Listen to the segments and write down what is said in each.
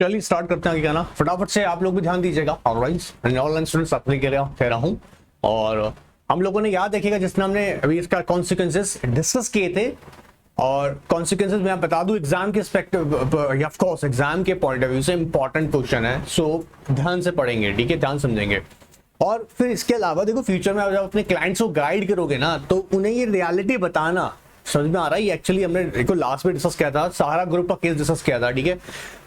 चलिए स्टार्ट करते हैं आगे कहना फटाफट से। आप लोग भी ध्यान दीजिएगा। ऑलराइट ऑनलाइन स्टूडेंट्स अपने कह रहा हूँ और हम लोगों ने याद रखिएगा जिसने हमने अभी इसका कॉन्सिक्वेंसेस डिस्कस किए थे। और कॉन्सिक्वेंसेस मैं बता दूं एग्जाम के एक्सपेक्ट ऑफ कोर्स एग्जाम के पॉइंट ऑफ व्यू से इंपॉर्टेंट क्वेश्चन है, सो ध्यान से पढ़ेंगे, ठीक है, ध्यान समझेंगे। और फिर इसके अलावा देखो फ्यूचर में जब अपने क्लाइंट्स को गाइड करोगे ना तो उन्हें ये रियलिटी बताना समझ में आ रहा है। एक्चुअली हमने देखो लास्ट में डिस्कस किया था, सहारा ग्रुप का केस डिस्कस किया था, ठीक है,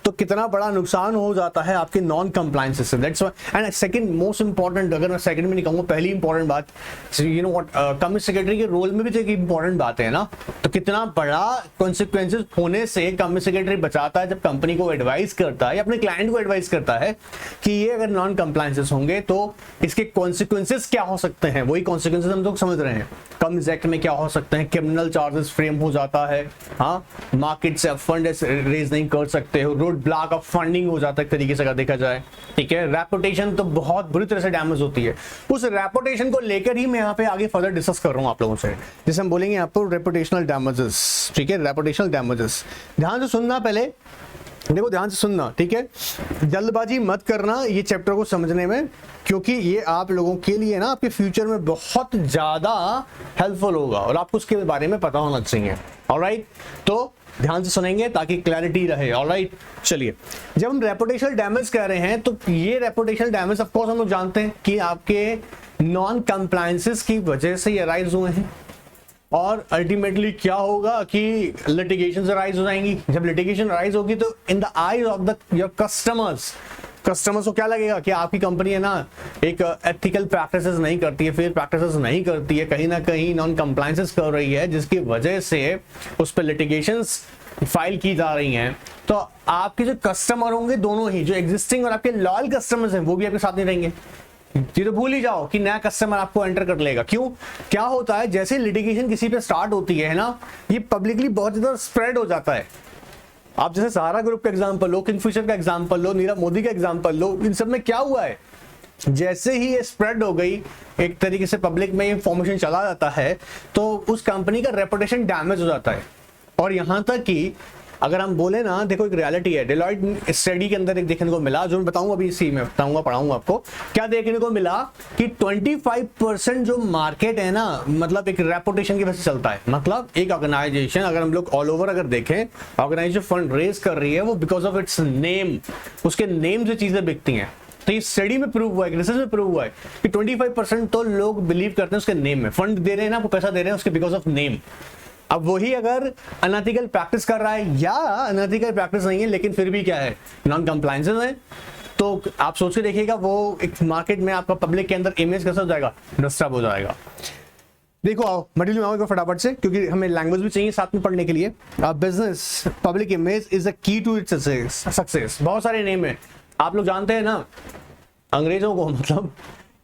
तो कितना बड़ा नुकसान हो जाता है आपके नॉन कंप्लायंस से। That's and second most important, अगर मैं सेकंड में नहीं कहूंगा, पहली इंपॉर्टेंट बात, you know what, company secretary के रोल में भी तो एक इंपॉर्टेंट बात है ना। तो कितना बड़ा कॉन्सिक्वेंसेस होने से कंपनी सेक्रेटरी बचाता है जब कंपनी को एडवाइस करता है या अपने क्लाइंट को एडवाइस करता है कि ये अगर नॉन कंप्लायंसेस होंगे तो इसके कॉन्सिक्वेंसेस क्या हो सकते हैं। वही कॉन्सिक्वेंसेस हम लोग समझ रहे हैं। कम्स एक्ट में क्या हो सकते हैं, क्रिमिनल चार्जेस फ्रेम हो जाता है, हाँ, मार्केट से फंड रेज नहीं कर सकते हो, रोड ब्लॉक ऑफ फंडिंग हो जाता है एक तरीके से अगर देखा जाए, ठीक है। रेपुटेशन तो बहुत बुरी तरह से डैमेज होती है। उस रेपुटेशन को लेकर ही मैं यहाँ पे आगे फर्दर डिस्कस कर रहा हूँ आप लोगों से, जिसे हम बोलेंगे आपको रेपुटेशनल डैमेजेस, ठीक है, रेपुटेशनल डैमेजेस। ध्यान से सुनना, पहले देखो ध्यान से सुनना, ठीक है, जल्दबाजी मत करना ये चैप्टर को समझने में, क्योंकि ये आप लोगों के लिए ना आपके फ्यूचर में बहुत ज्यादा हेल्पफुल होगा और आपको उसके बारे में पता होना चाहिए। ऑलराइट, तो ध्यान से सुनेंगे ताकि क्लैरिटी रहे। ऑलराइट, चलिए, जब हम रेपुटेशनल डैमेज कह रहे हैं तो ये रेपुटेशनल डैमेज ऑफ कोर्स हम लोग जानते हैं कि आपके नॉन कंप्लायंसेस की वजह से ये राइज हुए हैं। और अल्टीमेटली क्या होगा कि लिटिगेशन राइज हो जाएंगी। जब लिटिगेशन राइज होगी तो in the eyes of the your customers को क्या लगेगा कि आपकी कंपनी है ना एक एथिकल प्रैक्टिसेस नहीं करती है, फेयर प्रैक्टिसेस नहीं करती है, कहीं ना कहीं नॉन कंप्लायंसेस कर रही है, जिसकी वजह से उस पर लिटिगेशंस फाइल की जा रही हैं। तो आपके जो कस्टमर होंगे दोनों ही, जो एग्जिस्टिंग और आपके लॉयल कस्टमर्स हैं, वो भी आपके साथ नहीं रहेंगे। ये तो भूल ही जाओ कि नया कस्टमर आपको एंटर कर लेगा। क्यों, क्या होता है, जैसे लिटिगेशन किसी पे स्टार्ट होती है ना, ये पब्लिकली बहुत ज्यादा स्प्रेड हो जाता है। आप जैसे सहारा ग्रुप का एग्जांपल लो, किंगफिशर का एग्जांपल लो, नीरव मोदी का एग्जांपल लो, इन सब में क्या हुआ है, जैसे ही ये स्प्रेड हो गई एक तरीके से पब्लिक में इंफॉर्मेशन चला जाता है तो उस कंपनी का रेपुटेशन डैमेज हो जाता है। और यहां तक कि अगर हम बोले ना, देखो एक रियलिटी है, डेलॉयट स्टडी के अंदर एक देखने को मिला, जो मैं बताऊंगा अभी इसी में बताऊंगा, पढ़ाऊंगा आपको, क्या देखने को मिला कि 25% जो मार्केट है ना, मतलब एक रेपुटेशन की वजह से चलता है। मतलब एक ऑर्गेनाइजेशन, अगर हम लोग ऑल ओवर अगर देखें, ऑर्गेनाइजेशन फंड रेज कर रही है वो बिकॉज ऑफ इट्स नेम, उसके नेम से चीजें बिकती हैं। तो ये स्टडी में प्रूव हुआ है, रिसर्च में प्रूव हुआ है कि 25% तो लोग बिलीव करते हैं उसके नेम में, फंड दे रहे हैं ना, आपको पैसा दे रहे हैं उसके बिकॉज ऑफ नेम। अब वही अगर अनएथिकल प्रैक्टिस कर रहा है या अनएथिकल प्रैक्टिस नहीं है लेकिन फिर भी क्या है, नॉन कंप्लायंसेस है, तो आप सोच के देखिएगा वो एक मार्केट में आपका पब्लिक के अंदर इमेज कैसा हो जाएगा, डिस्टर्ब हो जाएगा। देखो आओ मटेरियल में आओगे फटाफट से, क्योंकि हमें लैंग्वेज भी चाहिए साथ में पढ़ने के लिए। Business public image is the key to its success. बहुत सारे नेम है, आप लोग जानते हैं ना, अंग्रेजों को, मतलब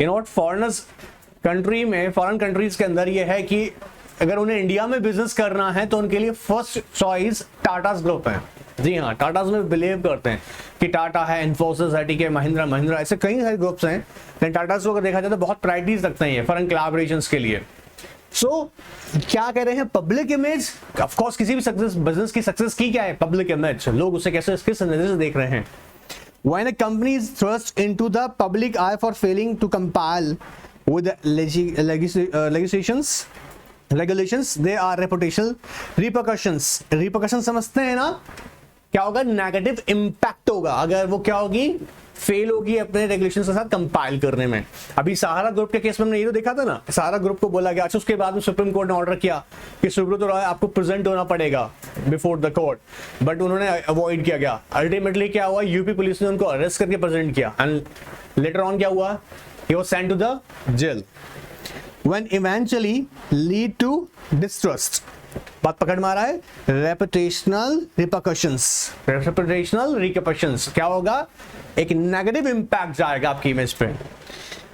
you know what, foreigners country में, फॉरेन कंट्रीज के अंदर ये है कि अगर उन्हें इंडिया में बिजनेस करना है तो उनके लिए फर्स्ट चॉइस टाटास ग्रुप है। जी हाँ, टाटास में बिलीव करते हैं कि टाटा है, इन्फोसिस है, ठीक है, महिंद्रा, ऐसे कई सारे ग्रुप्स हैं, लेकिन टाटास को अगर देखा जाए तो बहुत प्रायोरिटीज रखते हैं ये फॉरेन कोलैबोरेशंस के लिए। सो क्या कह रहे हैं, पब्लिक इमेज, ऑफ कोर्स किसी भी सक्सेस बिजनेस की सक्सेस की क्या है, पब्लिक इमेज। लोग उसे कैसे किस नजर से देख रहे हैं। When a company is thrust into the public eye for failing to comply with regulations, there are reputational repercussions. Repercussions समझते हैं ना, क्या होगा, नेगेटिव इंपैक्ट होगा अगर वो क्या होगी, फेल होगी अपने रेगुलेशन के साथ कंपाइल करने में। अभी सहारा ग्रुप के केस में हमने ये तो देखा था ना, सहारा ग्रुप को बोला गया, अच्छा उसके बाद में सुप्रीम कोर्ट ने ऑर्डर किया कि सुब्रत रॉय आपको प्रेजेंट होना पड़ेगा बिफोर द कोर्ट, बट उन्होंने अवॉइड किया गया। अल्टीमेटली क्या हुआ, यूपी पुलिस ने उनको अरेस्ट करके प्रेजेंट किया एंड लेटर ऑन क्या हुआ, he was sent to the jail when eventually lead to distrust। बात पकड़ मारा है, रेपुटेशनल रिपरकशंस क्या होगा, एक नेगेटिव इंपैक्ट जाएगा आपकी इमेज पे।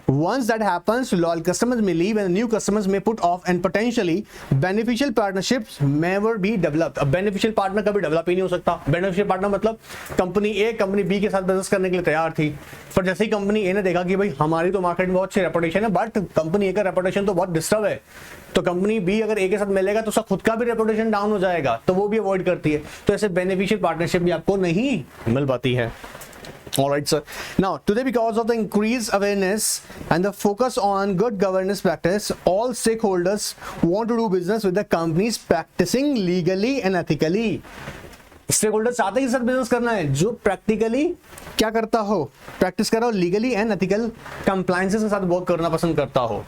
Once that happens, loyal customers may leave and new customers may put off and potentially beneficial partnerships never be developed. अब beneficial partner कभी develop ही नहीं हो सकता. Beneficial partner मतलब कंपनी ए कंपनी बी के साथ बिजनेस करने के लिए तैयार थी, पर जैसे ही कंपनी ए ने देखा कि भाई हमारी तो मार्केट में बहुत अच्छी रेपुटेशन है, बट कंपनी ए का रेपुटेशन तो बहुत डिस्टर्ब है, तो कंपनी बी अगर ए के साथ मिलेगा तो उसका खुद का भी रेपुटेशन डाउन हो जाएगा, तो वो भी अवॉइड करती है. तो ऐसे बेनिफिशियल पार्टनरशिप भी आपको नहीं मिल पाती है. All right, sir. Now, today, because of the increased awareness and the focus on good governance practice, all stakeholders want to do business with the companies practicing legally and ethically. Stakeholders चाहते हैं कि sir business करना है जो practically क्या करता हो, practice कर रहा हो, लीगली एंड एथिकल कंप्लायंसेस के साथ वर्क करना पसंद करता हो.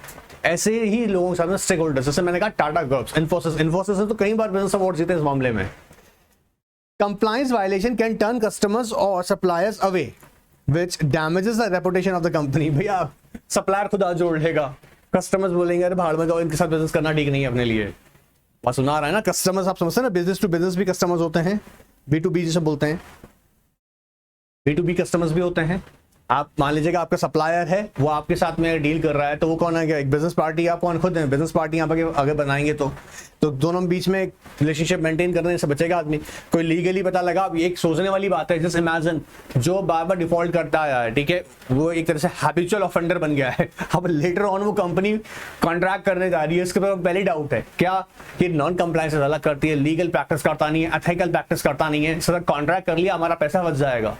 ऐसे ही लोगों के साथ स्टेक होल्डर्स, जैसे मैंने कहा टाटा ग्रुप्स, इन्फोसिस ने तो कई बार बिजनेस अवार्ड जीते इस मामले में. Compliance violation can turn customers or suppliers away, which damages the reputation of the company. भैया सप्लायर खुद आज जोड़ लेगा, कस्टमर्स बोलेंगे अरे भाड़ में जाओ, इनके साथ बिजनेस करना ठीक नहीं है अपने लिए. बस सुना रहा है ना, कस्टमर्स आप समझते हैं ना, बिजनेस टू बिजनेस भी कस्टमर्स होते हैं, B2B जिसे बोलते हैं, B2B कस्टमर्स भी होते हैं. आप मान लीजिएगा आपका सप्लायर है, वो आपके साथ में डील कर रहा है, तो वो कौन है, क्या एक बिजनेस पार्टी, आप कौन खुद है बिजनेस पार्टी. यहाँ पर आगे बनाएंगे तो दोनों बीच में रिलेशनशिप मेंटेन करने से बचेगा आदमी. कोई लीगली पता लगा, अब एक सोचने वाली बात है, जैसे इमेजिन जो बार बार डिफॉल्ट करता आया है, ठीक है, वो एक तरह से हैबिचुअल ऑफेंडर बन गया है. अब लेटर ऑन वो कंपनी कॉन्ट्रैक्ट करने जा रही है, इसके ऊपर पहले डाउट है क्या कि नॉन कंप्लायंस अलग करती है, लीगल प्रैक्टिस करता नहीं है, एथिकल प्रैक्टिस करता नहीं है, सर कॉन्ट्रैक्ट कर लिया हमारा पैसा बच जाएगा.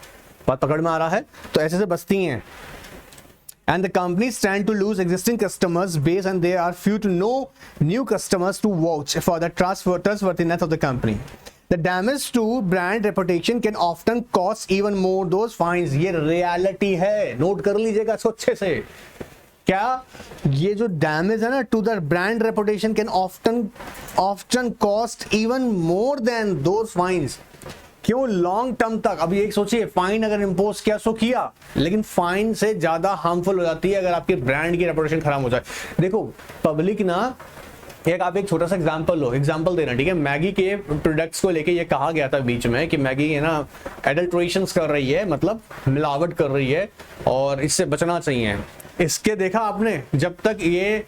बात पकड़ में आ रहा है, तो ऐसे से बचती हैं. And the companies stand to lose existing customers base and there are few to no new customers to vouch for the trustworthiness of the company. The damage to brand reputation can often cost even more those fines. ये reality है, note कर लीजिएगा इसको अच्छे से. क्या ये जो डैमेज है ना to the brand reputation can often cost even more than those fines. क्यों, लॉन्ग टर्म तक. अभी एक सोचिए, फाइन अगर इंपोज किया सो किया, लेकिन फाइन से ज्यादा हार्मफुल हो जाती है अगर आपके ब्रांड की रेपुटेशन खराब हो जाए. देखो पब्लिक ना, आप एक छोटा सा एग्जांपल दे रहे हैं, ठीक है. मैगी के प्रोडक्ट्स को लेके ये कहा गया था बीच में कि मैगी है ना एडल्ट्रेशंस कर रही है, मतलब मिलावट कर रही है और इससे बचना चाहिए. इसके देखा आपने, जब तक ये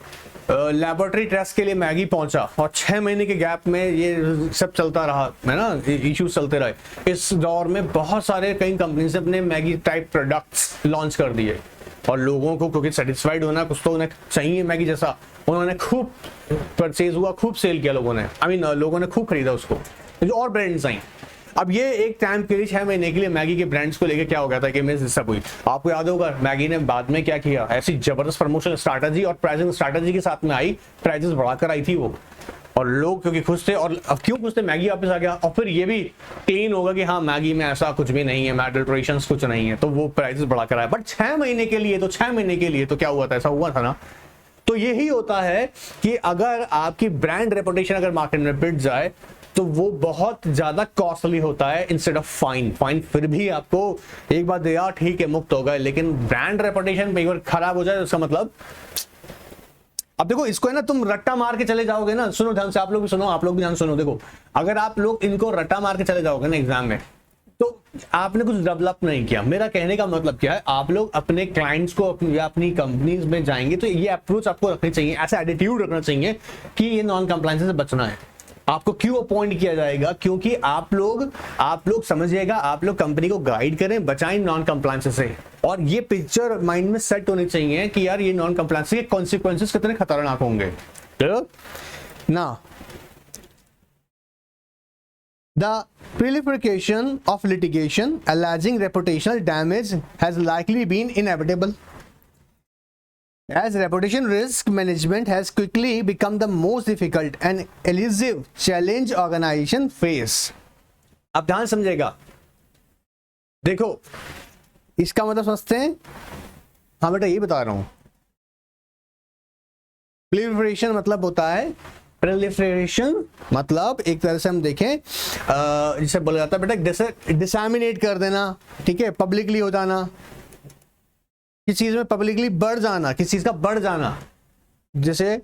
लैबोरेटरी टेस्ट के लिए मैगी पहुंचा और 6 महीने के गैप में ये सब चलता रहा है ना, इश्यूज चलते रहे. इस दौर में बहुत सारे कई कंपनीज ने अपने मैगी टाइप प्रोडक्ट्स लॉन्च कर दिए और लोगों को क्योंकि सेटिस्फाइड होना, कुछ तो उन्हें चाहिए मैगी जैसा, उन्होंने खूब परचेज हुआ, खूब सेल किया लोगों ने, लोगों ने खूब खरीदा उसको, जो और ब्रांड्स आई. अब ये एक टाइम के लिए 6 महीने के लिए मैगी के ब्रांड्स को लेके क्या हो गया था कि इमेज डिस्टर्ब हुई. आपको याद होगा मैगी ने बाद में क्या किया, ऐसी जबरदस्त प्रमोशन स्ट्रैटेजी और प्राइसिंग स्ट्रैटेजी के साथ में आई, प्राइसेस बढ़ाकर आई थी वो, और लोग क्योंकि खुश थे. और अब क्यों खुश थे, मैगी वापस आ गया और फिर ये भी क्लीन होगा कि हाँ मैगी में ऐसा कुछ भी नहीं है, एडल्ट्रेशंस कुछ नहीं है, तो वो प्राइसेस बढ़ाकर आया. बट 6 महीने के लिए तो क्या हुआ था, ऐसा हुआ था ना. तो यही होता है कि अगर आपकी ब्रांड रेपुटेशन अगर मार्केट में बिट जाए तो वो बहुत ज्यादा कॉस्टली होता है इंस्टेड ऑफ फाइन फिर भी आपको एक बार दे यार ठीक है मुक्त हो गए, लेकिन ब्रांड रेपुटेशन एक बार खराब हो जाए तो उसका मतलब. अब देखो इसको है ना, तुम रट्टा मार के चले जाओगे ना, सुनो ध्यान से, आप लोग भी सुनो, आप लोग भी ध्यान सुनो. देखो अगर आप लोग इनको रट्टा मार के चले जाओगे ना एग्जाम में, तो आपने कुछ डेवलप नहीं किया. मेरा कहने का मतलब क्या है, आप लोग अपने क्लाइंट्स को या अपनी कंपनीज में जाएंगे तो ये अप्रोच आपको रखनी चाहिए, ऐसा एटीट्यूड रखना चाहिए कि ये नॉन कंप्लायंस से बचना है. आपको क्यों अपॉइंट किया जाएगा, क्योंकि आप लोग समझिएगा, आप लोग कंपनी को गाइड करें, बचाएं नॉन कंप्लायंस से. और ये पिक्चर माइंड में सेट होनी चाहिए कि यार ये नॉन कंप्लायंस के कॉन्सिक्वेंसेस कितने खतरनाक होंगे ना. The proliferation of litigation alleging reputational damage has likely been inevitable, as reputation risk management has quickly become the most difficult and elusive challenge organization face. अब ध्यान समझेगा, देखो इसका मतलब समझते हैं. हाँ बेटा यही बता रहा हूं. प्रोलिफरेशन मतलब होता है, प्रोलिफरेशन मतलब एक तरह से हम देखें जिसे बोला जाता है बेटा जैसे डिसैमिनेट कर देना, ठीक है, पब्लिकली हो जाना, किसी चीज में पब्लिकली बढ़ जाना, किसी चीज का बढ़ जाना. जैसे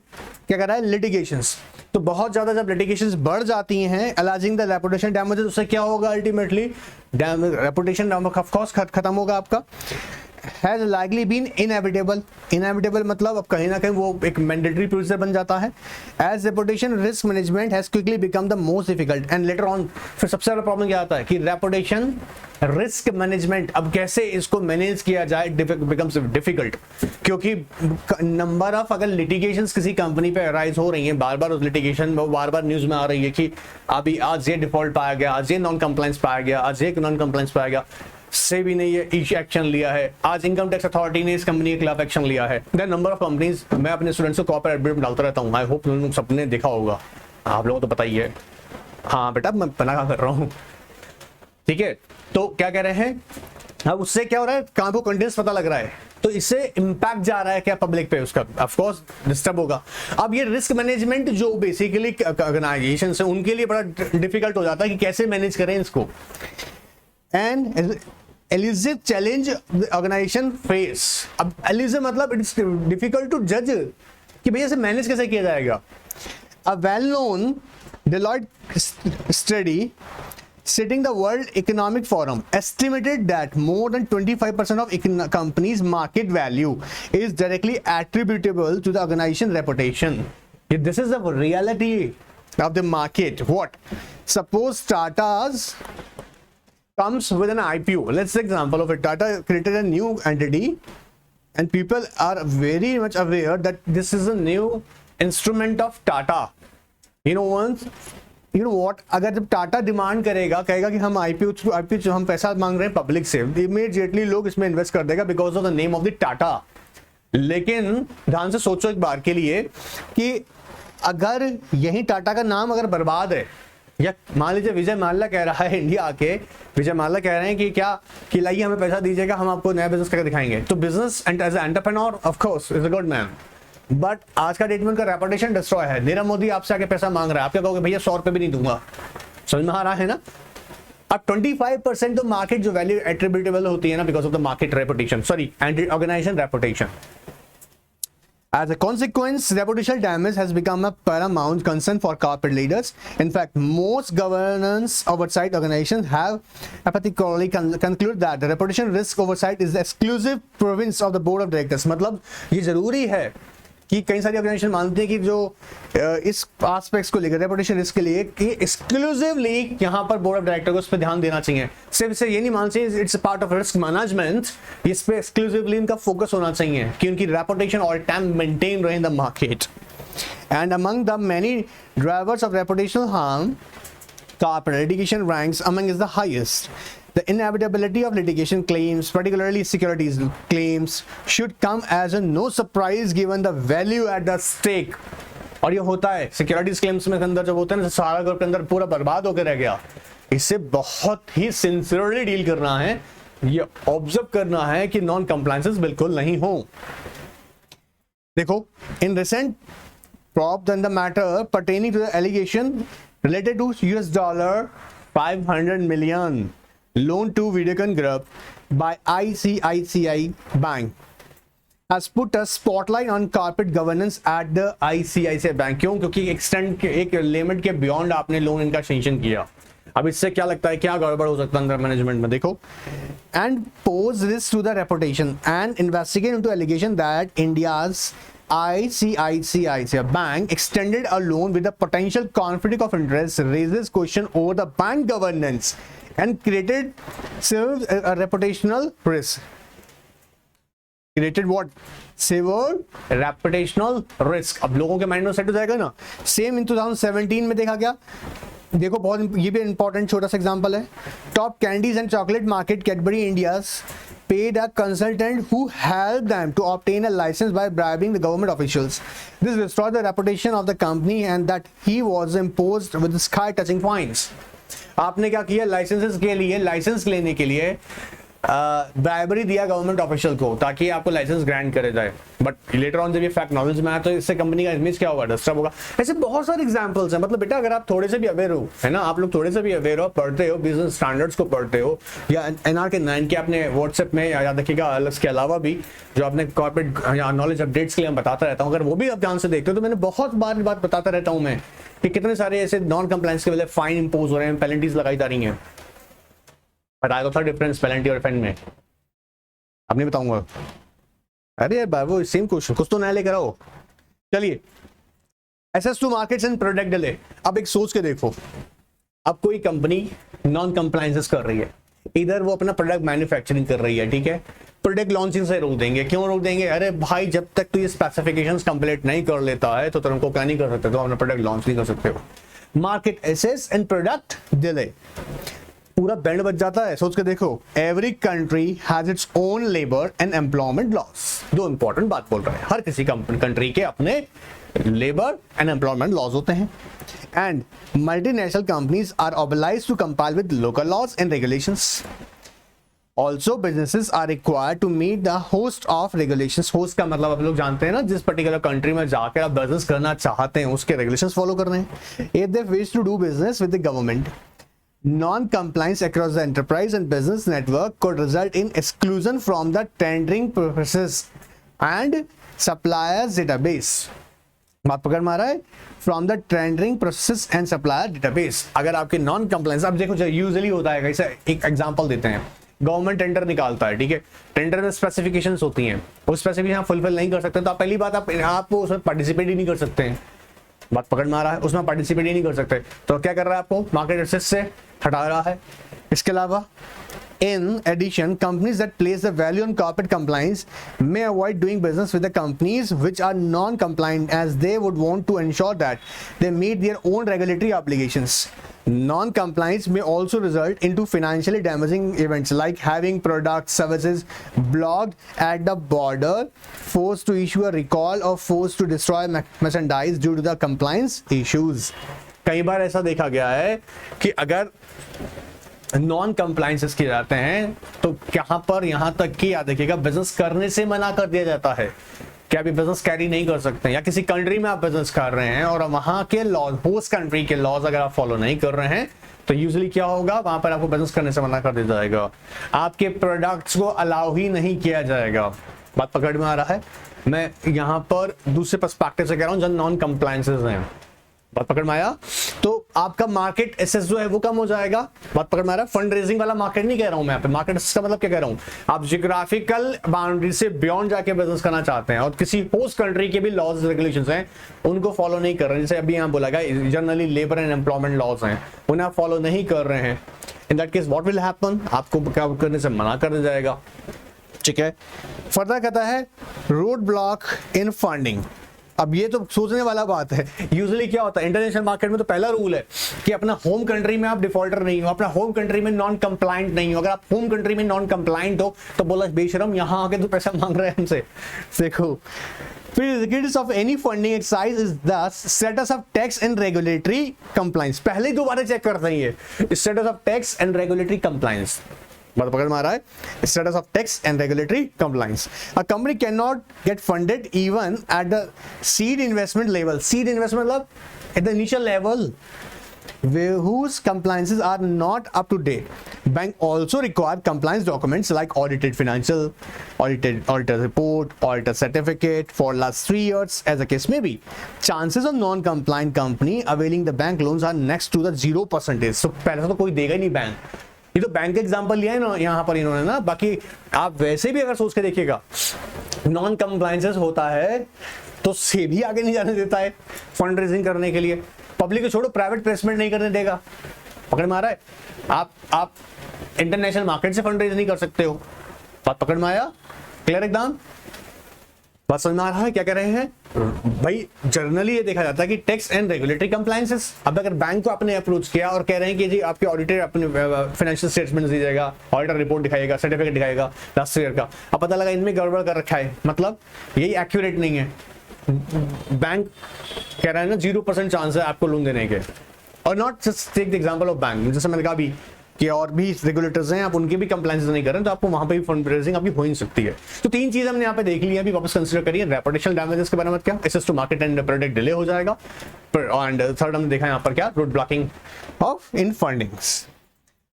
क्या कर रहा है लिटिगेशंस, तो बहुत ज्यादा जब लिटिगेशंस बढ़ जाती हैं अलाइजिंग द रेपुटेशन डैमेजेस, उससे क्या होगा अल्टीमेटली रेपुटेशन ऑफ कोर्स खत्म होगा आपका. Has likely been inevitable. Inevitable मतलब अब कहीं ना कहीं वो एक मैंडेटरी प्रोसीजर बन जाता है। As reputation risk management has quickly become the most difficult and later on. फिर सबसे बड़ा प्रॉब्लम क्या आता है कि रेपुटेशन रिस्क मैनेजमेंट, अब कैसे इसको मैनेज किया जाए बिकम्स डिफिकल्ट, क्योंकि नंबर ऑफ अगर लिटिगेशंस किसी कंपनी पे अराइज हो रही हैं, बार बार उस लिटिगेशन बार बार न्यूज में आ रही है कि अभी आज ये डिफॉल्ट पाया गया, आज ये नॉन कंप्लायंस पाया गया, आज ये नॉन कंप्लायंस पाया गया, सेबी ने ये एक्शन लिया है, आज इनकम टैक्स अथॉरिटी ने इस कंपनी के खिलाफ एक्शन लिया है। देन नंबर ऑफ कंपनीज, मैं अपने स्टूडेंट्स को कॉर्पोरेट एडमिट डालता रहता हूँ, आई होप तुम लोग सबने देखा होगा, आप लोगों को तो पता ही है। हाँ बेटा मैं पना कर रहा हूँ, ठीक है। तो क्या कह रहे हैं, अब उससे क्या हो रहा है, कहां को कंटेंट्स पता लग रहा है, तो इससे इंपैक्ट जा रहा है क्या पब्लिक पे, उसका ऑफ कोर्स डिस्टर्ब होगा। अब ये रिस्क मैनेजमेंट जो बेसिकली ऑर्गेनाइजेशन है उनके लिए बड़ा डिफिकल्ट हो जाता है कि कैसे मैनेज करें इसको। And elusive challenge organisation face. अब एलिजिव मतलब इट्स डिफिकल्ट टू जज कि भैया इसे मैनेज कैसे किया जाएगा। A well known Deloitte study citing the World Economic Forum estimated that more than 25% of companies' market value is directly attributable to the organization reputation. This is the reality of the market. What? Suppose Tata's comes with an IPO. Let's take example of it. Tata created a new entity and people are very much aware that this is a new instrument of Tata. You know what, अगर जब Tata demand करेगा, कहेगा कि हम IPO हम पैसा मांग रहे हैं पब्लिक से, इमीडिएटली लोग इसमें इन्वेस्ट कर देगा because of the name of the Tata. लेकिन ध्यान से सोचो एक बार के लिए कि अगर यही टाटा का नाम अगर बर्बाद है, या मान लीजिए विजय माल्या कह रहा है इंडिया आके, विजय माल्या कह रहे हैं कि क्या कि लाइए हमें पैसा दीजिएगा, हम आपको नया बिजनेस करके दिखाएंगे, तो business and as entrepreneur of course is a good man, but आज का डेट में उनका रेपुटेशन डिस्ट्रॉय है। नीरव मोदी आपसे आके पैसा मांग रहा है, आप क्या कहोगे, भैया 100 रुपए भी नहीं दूंगा। समझ में आ रहा है ना। अब 25% तो मार्केट जो वैल्यू एट्रीब्यूटेबल होती है ना because of the market reputation, sorry organisation reputation. As a consequence, reputational damage has become a paramount concern for corporate leaders. In fact, most governance oversight organizations have apathetically concluded that the reputation risk oversight is the exclusive province of the board of directors. मतलब ये जरूरी है कि कई सारी organisation मानते हैं कि जो इस एस्पेक्ट्स को लेकर रेपुटेशन रिस्क के लिए कि एक्सक्लूसिवली यहाँ पर बोर्ड ऑफ डायरेक्टर को इस पर ध्यान देना चाहिए। सिर्फ से ये नहीं मानना चाहिए it's part of risk management, इस पे एक्सक्लूसिवली इनका फोकस होना चाहिए कि उनकी रेपुटेशन ऑल टाइम मेंटेन रहे in the market. And among the many drivers of reputational harm, corporate litigation ranks among is the highest. The inevitability of litigation claims, particularly securities claims, should come as a no surprise given the value at the stake. और ये होता है securities claims में अंदर जब होता है ना, सारा ग्रुप के अंदर पूरा बर्बाद होकर रह गया। इससे बहुत ही सिंसियरली डील करना है, ये ऑब्जर्व करना है कि नॉन कंप्लायंसेस बिल्कुल नहीं हो। देखो, in recent probe than the matter pertaining to the allegation related to $500 million loan to Videocon Group by ICICI Bank has put a spotlight on corporate governance at the ICICI Bank. क्यों? क्योंकि extend के एक limit के beyond आपने loan इनका sanction किया। अब इससे क्या लगता है, क्या गड़बड़ हो सकता है अंदर मैनेजमेंट में। देखो, and pose risk to the reputation and investigate into allegation that India's ICICI Bank extended a loan with a potential conflict of interest, raises question over the bank governance and created a reputational risk. Created what? Severe reputational risk. अब लोगों के mind में set हो जाएगा ना। Same in 2017 में देखा गया। देखो, बहुत ये भी इंपॉर्टेंट छोटा सा एग्जांपल है। Top candies and chocolate market Cadbury India's paid a consultant who helped them to obtain a license by bribing the government officials. This destroyed the reputation of the company and that he was imposed with sky-touching fines. आपने क्या किया, licences के लिए, licence लेने के लिए bribery दिया government official को ताकि आपको लाइसेंस ग्रांट करे जाए। बट लेटर ऑन जब ये फैक्ट नॉलेज में आया तो इससे कंपनी का इमेज क्या होगा, डिस्टर्ब होगा। ऐसे बहुत सारे एग्जांपल्स हैं। मतलब बेटा अगर आप थोड़े से भी अवेयर हो, है ना, आप लोग थोड़े से भी अवेयर हो, पढ़ते हो, बिजनेस स्टैंडर्ड्स को पढ़ते हो, या NR के 9 के आपने व्हाट्सएप में याद रखिएगा, अलग के अलावा भी जो आपने कॉर्पोरेट नॉलेज अपडेट्स के लिए मैं बताता रहता हूँ, अगर वो भी आप ध्यान से देखते हो तो मैंने बहुत बार बात बताता रहता हूँ मैं कि कितने सारे ऐसे नॉन कंप्लायंस के वजह फाइन इंपोज हो रहे हैं, पेनल्टीज लगाई जा रही हैं। बताया तो था डिफरेंस पेनल्टी और फाइन में। अब नहीं बताऊंगा। अरे यार बाबू सेम क्वेश्चन, कुछ तो नया लेकर आओ। चलिए, access to markets and product delay. अब एक सोच के देखो, अब कोई कंपनी नॉन कंप्लायंसेस कर रही है, इधर वो अपना प्रोडक्ट मैन्युफैक्चरिंग कर रही है, ठीक है, प्रोडक्ट लॉन्चिंग से रोक देंगे। क्यों रोक देंगे? अरे भाई जब तक तू ये स्पेसिफिकेशंस कंप्लीट नहीं कर लेता है तो तुमको क्या नहीं कर सकते, तो अपना प्रोडक्ट लॉन्च नहीं कर सकते हो। Market access and product delay, पूरा बैंड बच जाता है। सोच के देखो, every country has its own labour and employment loss. दो इंपॉर्टेंट बात बोल रहे हैं, हर किसी कंट्री के अपने लेबर एंड एम्प्लॉयमेंट लॉज होते हैं। And multinational companies are obliged to compile with local laws and regulations. Also businesses are required to meet the host of regulations। host का मतलब आप लोग जानते हैं ना, जिस पर्टिकुलर कंट्री में जाकर आप बिजनेस करना चाहते हैं उसके रेगुलेशंस फॉलो करने हैं। If they wish to do business with the government, non-compliance across the enterprise and business network could result in exclusion from the tendering process and suppliers database। बात पकड़ मारा है? From the tendering process and supplier database. अगर आपके non compliance, अब देखो usually होता है कैसे, एक एग्जांपल देते हैं, गवर्नमेंट टेंडर निकालता है, ठीक है, टेंडर में स्पेसिफिकेशंस होती हैं, वो स्पेसिफिकेशन आप फुलफिल नहीं कर सकते तो आप पहली बात आप उसमें पार्टिसिपेट ही नहीं कर सकते हैं। बात पकड़ में आ रहा है? उसमें पार्टिसिपेट ही नहीं कर सकते, तो क्या कर रहा है, आपको मार्केट एक्सेस से हटा रहा है। इसके अलावा in addition, companies that place the value on corporate compliance may avoid doing business with the companies which are non-compliant, as they would want to ensure that they meet their own regulatory obligations. Non-compliance may also result into financially damaging events like having products, services blocked at the border, forced to issue a recall, or forced to destroy merchandise due to the compliance issues। कई बार ऐसा देखा गया है कि अगर non compliances किए जाते हैं तो यहाँ पर यहाँ तक कि याद रखिएगा बिजनेस करने से मना कर दिया जाता है कि आप बिजनेस कैरी नहीं कर सकते। या किसी कंट्री में आप बिजनेस कर रहे हैं और वहां के लॉज, होस्ट कंट्री के लॉज अगर आप फॉलो नहीं कर रहे हैं तो यूजुअली क्या होगा, वहां पर आपको बिजनेस करने से मना कर दिया जाएगा, आपके प्रोडक्ट्स को अलाउ ही नहीं किया जाएगा। बात पकड़ में आ रहा है? मैं यहाँ पर दूसरे पर्सपेक्टिव से कह रहा हूँ, जो नॉन कंप्लायंसेस हैं। बात पकड़ में आया? तो आपका मार्केट एसेस जो है वो कम हो जाएगा। बात पकड़ में आ रहा है? फंड रेजिंग वाला मार्केट नहीं कह रहा हूं मैं यहाँ पे, मार्केट एसेस का मतलब क्या कह रहा हूं, आप जियोग्राफिकल बाउंड्री से बियॉन्ड जाके बिजनेस करना चाहते हैं और किसी होस्ट कंट्री के भी लॉज रेगुलेशंस हैं उनको फॉलो नहीं कर रहे हैं, जैसे अभी यहाँ बोला गया generally labour and employment laws हैं, उन्हें आप फॉलो नहीं कर रहे हैं। In that case what will happen, आपको क्या करने से मना कर दिया जाएगा, ठीक है। फर्दर कहता है रोड ब्लॉक इन फंडिंग। अब ये तो सोचने वाला बात है, यूजुअली क्या होता है इंटरनेशनल मार्केट में, तो पहला रूल है कि अपना होम कंट्री में आप डिफॉल्टर नहीं हो, अपना होम कंट्री में नॉन कंप्लायंट नहीं हो। अगर आप होम कंट्री में नॉन कंप्लायंट हो तो बोला बेशरम यहाँ आके तो पैसा मांग रहे हैं हमसे। देखो, prerequisites of any funding exercise is thus status of tax and regulatory compliance। पहले ही दोबारा चेक करते हैं ये status of tax and regulatory compliance। बात पकड़ में आ रहा है? Status of tax and regulatory compliance। A company cannot get funded even at the seed investment level। Seed investment मतलब at the initial level whose compliances are not up to date। Bank also require compliance documents like audited financial, auditor report, auditor certificate for last 3 years as the case may be। Chances of non-compliant company availing the bank loans are next to the 0%। So पहले तो कोई देगा ही नहीं bank. ये तो bank का example लिया है ना यहाँ पर इन्होंने ना, बाकी आप वैसे भी अगर सोच के देखिएगा नॉन कंप्लायंसेस होता है तो सेबी आगे नहीं जाने देता है फंड रेजिंग करने के लिए, पब्लिक को छोड़ो प्राइवेट प्लेसमेंट नहीं करने देगा। पकड़ में आ रहा है? आप इंटरनेशनल मार्केट से फंड रेज नहीं कर सकते हो। बात पकड़ में आया? क्लियर एकदम? बात समझ में आ रहा है क्या कह रहे हैं भाई? जनरली ये देखा जाता है कि टैक्स एंड रेगुलेटरी कंप्लायंसेस। अब अगर बैंक को आपने अप्रोच किया और कह रहे हैं कि जी आपके ऑडिटर अपने फाइनेंशियल स्टेटमेंट दीजिएगा, ऑडिटर रिपोर्ट दिखाएगा, सर्टिफिकेट दिखाएगा लास्ट ईयर का, अब पता लगा इनमें गड़बड़ कर रखा है, मतलब यही एक्यूरेट नहीं है, बैंक कह रहा है ना 0% चांस है आपको लोन देने के। और not just take the example of bank, जैसे मैंने कहा भी कि और भी रेगुलेटर्स हैं, आप उनके भी कंप्लायंस नहीं कर रहे हैं तो आपको वहां पे भी फंड रेजिंग आपकी हो ही सकती है। तो 3 चीज हमने यहाँ पे देख ली है, अभी वापस कंसीडर करिए। रेपुटेशनल डैमेजेस के बारे में क्या, access to market and product delay हो जाएगा, एंड थर्ड हमने देखा यहाँ पर क्या, road blocking of in fundings.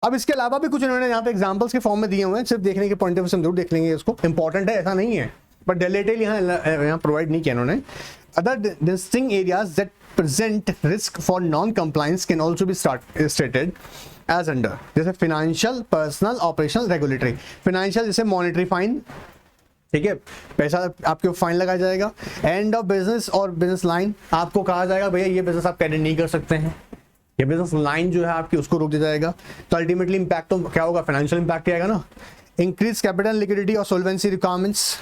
अब इसके अलावा भी कुछ इन्होंने यहाँ पे एग्जांपल्स के फॉर्म में दिए हुए हैं, सिर्फ देखने के पॉइंट ऑफ व्यू से जरूर देख लेंगे, इसको इंपॉर्टेंट है ऐसा नहीं है, बट डिटेल यहाँ प्रोवाइड नहीं किया इन्होंने। Other distinct areas that present risk for non-compliance can also be stated। As under, जैसे financial, personal, operational, regulatory. Financial जैसे मॉनेटरी फाइन, ठीक है, पैसा आपके फाइन लगाया जाएगा। एंड ऑफ बिजनेस और बिजनेस लाइन, आपको कहा जाएगा भैया ये बिजनेस आप कैरी नहीं कर सकते हैं, ये बिजनेस लाइन जो है आपकी उसको रोक दिया जाएगा। तो अल्टीमेटली इंपैक्ट तो क्या होगा, फाइनेंशियल इंपैक्ट आएगा ना। इंक्रीज कैपिटल लिक्विडिटी और solvency requirements,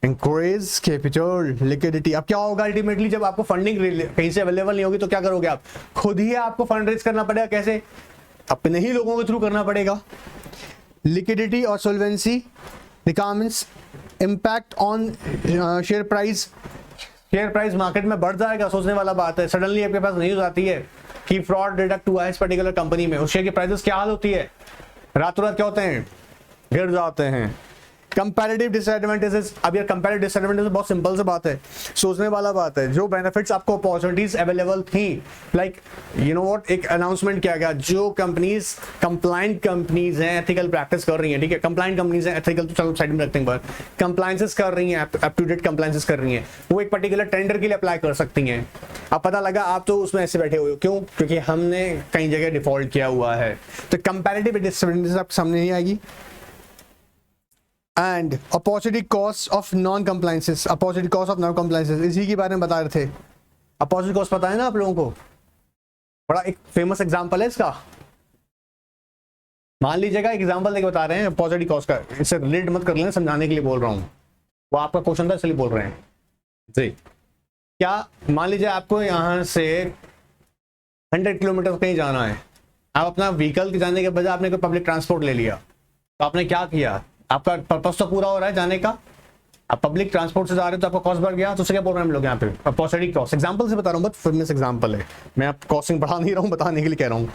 increase capital liquidity. अब क्या होगा अल्टीमेटली, जब आपको फंडिंग कहीं से अवेलेबल नहीं होगी तो क्या करोगे आप, खुद ही आपको फंड रेज करना पड़ेगा। कैसे, अपने ही लोगों के थ्रू करना पड़ेगा। लिक्विडिटी और solvency requirements, impact on share price, share price market में बढ़ जाएगा, सोचने वाला बात है। सडनली आपके पास न्यूज आती है कि फ्रॉड डिटेक्ट हुआ है इस पर्टिकुलर कंपनी में, उस शेयर की प्राइसेस क्या हाल होती है, रातों रात क्या होते हैं, गिर जाते हैं। कंपैरेटिव डिसएडवांटेजेस, अब यार कंपैरेटिव डिसएडवांटेजेस बहुत सिंपल सी बात है, सोचने वाला बात है। जो बेनिफिट्स आपको अपॉर्चुनिटीज अवेलेबल थी, लाइक यू नो व्हाट, एक अनाउंसमेंट किया गया, जो कंपनीज कंप्लायंट कंपनीज हैं, एथिकल प्रैक्टिस कर रही हैं, ठीक है, कंप्लायंट कंपनीज हैं, एथिकल तो चलो साइड में रखते हैं, पर कंप्लायंसेस कर रही हैं, अप टू डेट कंप्लायंसेस कर रही हैं, वो एक पर्टिकुलर टेंडर के लिए अप्लाई कर सकती हैं। अब पता लगा आप तो उसमें ऐसे बैठे हुए हो, क्यों, क्योंकि हमने कई जगह डिफॉल्ट किया हुआ है। तो कंपैरेटिव डिसएडवांटेजेस आपके सामने नहीं आएगी। And opportunity cost of non compliances, opportunity cost of non compliances, इसी के बारे में बता रहे थे। अपॉर्चुनिटी कॉस्ट पता है ना आप लोगों को, बड़ा एक फेमस एग्जांपल है इसका। मान लीजिएगा एग्जांपल देके बता रहे हैं अपॉर्चुनिटी कॉस्ट का, इससे रिलेट मत कर लेना, समझाने के लिए बोल रहा हूँ, वो आपका क्वेश्चन था इसलिए बोल रहे हैं जी। क्या, मान लीजिए आपको यहाँ से 100 किलोमीटर कहीं जाना है, आप अपना व्हीकल के जाने के बजाय आपने कोई पब्लिक ट्रांसपोर्ट ले लिया, तो आपने क्या किया, आपका पर्पस तो पूरा हो रहा है जाने का, आप पब्लिक ट्रांसपोर्ट से जा रहे हो तो आपका कॉस्ट बढ़ गया, तो उसे क्या बोल रहे हैं हम लोग यहाँ पे, अपॉर्चुनिटी कॉस्ट। एग्जांपल से बता रहा हूँ, बहुत फेमस एग्जांपल है, मैं आप कॉस्टिंग बढ़ा नहीं रहा हूँ, बताने के लिए कह रहा हूँ।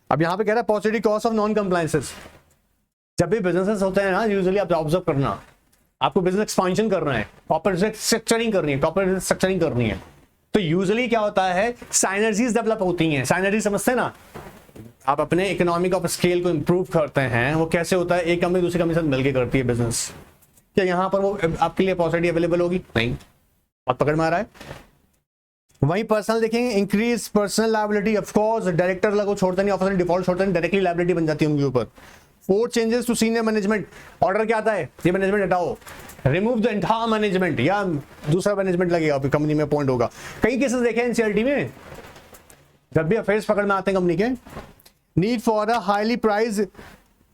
अब यहाँ पे कह रहा है opportunity cost of non compliances. जब भी बिजनेसेस होते हैं ना, यूजुअली आप ऑब्जर्व करना, आपको बिजनेस एक्सपांशन करना है, कॉर्पोरेट स्ट्रक्चरिंग करनी है, कॉर्पोरेट स्ट्रक्चरिंग करनी है, तो यूजुअली क्या होता है, साइनर्जीज डेवलप होती हैं। साइनर्जी समझते हैं ना, आप अपने इकोनॉमिक ऑफ स्केल को इंप्रूव करते हैं। वो कैसे होता है, एक कंपनी दूसरी कंपनी से मिलकर करती है बिजनेस। क्या यहाँ पर वो आपके लिए अपॉर्चुनिटी अवेलेबल होगी, नहीं, बहुत पकड़ में आ रहा है। वहीं पर्सनल देखेंगे, increase personal liability, of course director लगो छोड़ते नहीं, ऑफिसर डिफॉल्ट छोड़ते नहीं, डायरेक्टली लायबिलिटी बन जाती है उनके ऊपर। 4 changes to senior management, order क्या आता है, ये मैनेजमेंट हटाओ, रिमूव द एंटायर मैनेजमेंट, या दूसरा मैनेजमेंट लगेगा कंपनी में अपॉइंट होगा। कई केसेस देखे हैं एनसीईआरटी में, जब भी अफेयर्स पकड़ में आते हैं कंपनी के। Need for a highly price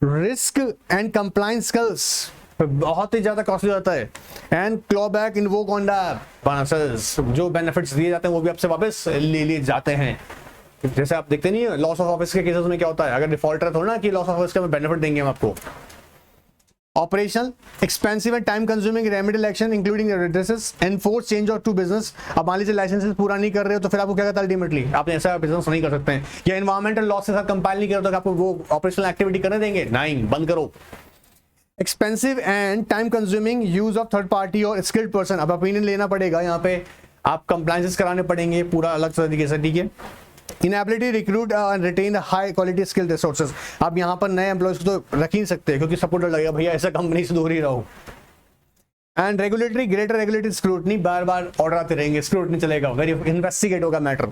risk and compliance skills, बहुत ही ज्यादा कॉस्टली होता है। And clawback invoke on the bonuses, जो बेनिफिट्स दिए जाते हैं वो भी आपसे वापस ले लिए जाते हैं। जैसे आप देखते नहीं है लॉस ऑफ ऑफिस के केसेस में क्या होता है, अगर डिफॉल्टर थोड़ा ना कि लॉस ऑफ ऑफिस का बेनिफिट देंगे हम आपको। Operational expensive and time consuming remedial action including redresses and force change of to business. अब मान लीजिए लाइसेंसेस पूरा नहीं कर रहे हो तो फिर आपको क्या करता है, अल्टीमेटली आप ऐसा बिजनेस नहीं कर सकते हैं, या एनवायरमेंटल लॉस के साथ कंपाइल नहीं कर रहे तो आपको वो ऑपरेशनल एक्टिविटी करने देंगे, नहीं, बंद करो। Expensive and time consuming use of third party और स्किल्ड पर्सन, अब ओपिनियन लेना पड़ेगा यहाँ पे, आप कंप्लायंसेस कराने पड़ेंगे पूरा अलग तरीके से, ठीक है। Inability recruit and retain high quality skilled resources, आप यहाँ पर नए एम्प्लॉयज को तो रख ही नहीं सकते क्योंकि सपोर्टर लगेगा, भैया ऐसा कंपनी से दूर ही रहो। And regulatory greater regulatory scrutiny, bar bar order आते रहेंगे, स्क्रूटनी चलेगा, वेरी इन्वेस्टिगेट होगा matter.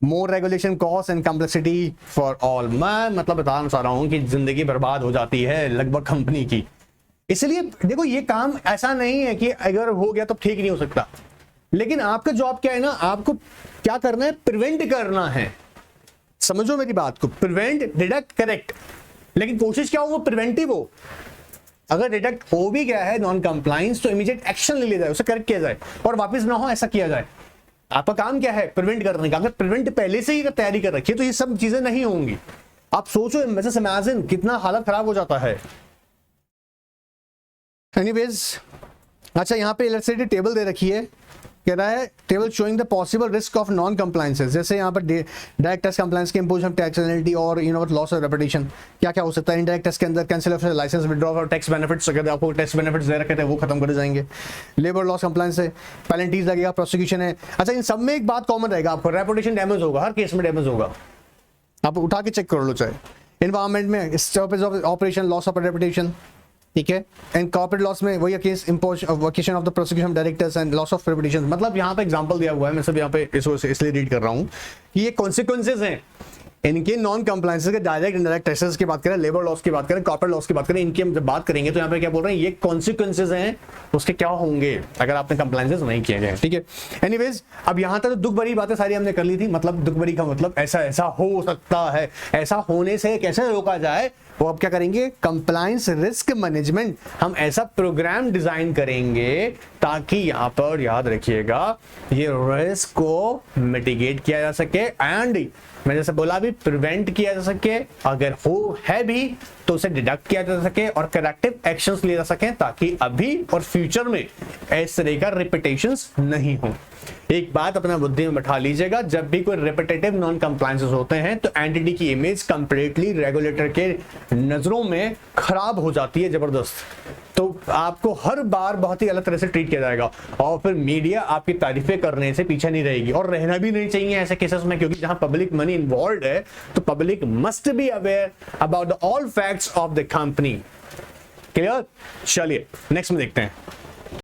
More regulation cost and complexity for all, मैं मतलब बताना चाह रहा हूँ कि जिंदगी बर्बाद हो जाती है लगभग कंपनी की। इसलिए देखो ये काम ऐसा नहीं है कि अगर हो गया तो ठीक नहीं हो सकता, लेकिन आपका जॉब क्या है ना, आपको क्या करना है, प्रिवेंट करना है। समझो मेरी बात को, प्रिवेंट, डिडक्ट, करेक्ट, लेकिन कोशिश क्या हो वो प्रिवेंटिव हो। अगर डिडक्ट हो भी गया है नॉन कंप्लायंस तो इमीडिएट एक्शन ले लिया जाए, उसे करेक्ट किया जाए और वापस ना हो ऐसा किया जाए। आपका काम क्या है, प्रिवेंट करने का। अगर प्रिवेंट पहले से ही तैयारी कर रखी है तो ये सब चीजें नहीं होंगी। आप सोचो, वैसे इमेजिन कितना हालत खराब हो जाता है। एनीवेज, अच्छा यहाँ पे इलस्ट्रेटेड टेबल दे रखी है, कह रहा है table showing the possible risk of non compliances, जैसे यहाँ पर डायरेक्ट टैक्स कंप्लायंस के इंपोजिशन ऑफ टैक्स पेनल्टी और लॉस ऑफ रेपुटेशन, क्या क्या हो सकता है। इनडायरेक्ट टैक्स के अंदर कैंसिल ऑफ लाइसेंस, विड्रॉ और टैक्स बेनिफिट्स, अगर आपको टैक्स बेनिफिट्स दे रखे थे वो खत्म कर जाएंगे। लेबर लॉस कंप्लायंस है, पेनल्टीज लगेगा, प्रोसिक्यूशन है। अच्छा, इन सब में एक बात कॉमन रहेगा, आपको रेपुटेशन डैमेज होगा, हर केस में डैमेज होगा, आप उठा के चेक कर लो चाहे। एनवायरमेंट में stoppage of operation, loss of reputation, ठीक है। एंड कॉर्पोरेट लॉस में वही case vocation of the prosecution directors and loss of reputation. मतलब यहाँ पे एग्जांपल दिया हुआ है, मैं सब यहाँ पे इसलिए रीड कर रहा हूँ कि ये कॉन्सिक्वेंसेज हैं इनके नॉन कंप्लायंसेस के डायरेक्ट इंडायरेक्ट टैक्सेस की बात करें, लेबर लॉस की बात करें, कॉर्पोरेट लॉस की बात करें, इनकी हम जब बात करेंगे तो यहाँ पे क्या बोल रहे हैं, ये कॉन्सिक्वेंसेज हैं उसके क्या होंगे अगर आपने कंप्लायंसेस नहीं किए गए। ठीक है, एनीवेज अब यहाँ तक तो दुख भरी बातें सारी हमने कर ली थी। मतलब दुख भरी का मतलब ऐसा ऐसा हो सकता है, ऐसा होने से कैसे रोका जाए, वो अब क्या करेंगे, कंप्लायंस रिस्क मैनेजमेंट, हम ऐसा प्रोग्राम डिजाइन करेंगे ताकि यहां पर याद रखिएगा ये रिस्क को मिटिगेट किया जा सके एंड मैं जैसे बोला भी प्रिवेंट किया जा सके, अगर हो है भी तो उसे डिडक्ट किया जा सके और करेक्टिव एक्शंस लिए जा सके ताकि अभी और फ्यूचर में इस तरह का रिपीटेशंस नहीं हो। एक बात अपना बुद्धि में बैठा लीजिएगा, जब भी कोई रिपीटेटिव नॉन कंप्लायंसेस होते हैं तो एंटिटी की इमेज कंप्लीटली रेगुलेटर के नजरों में खराब हो जाती है जबरदस्त, तो आपको हर बार बहुत ही अलग तरह से ट्रीट किया जाएगा और फिर मीडिया आपकी तारीफें करने से पीछे नहीं रहेगी और रहना भी नहीं चाहिए ऐसे केसेस में, क्योंकि जहां पब्लिक मनी इन्वॉल्व है तो public must be aware about the all facts of the company. Clear? चलिए नेक्स्ट में देखते हैं।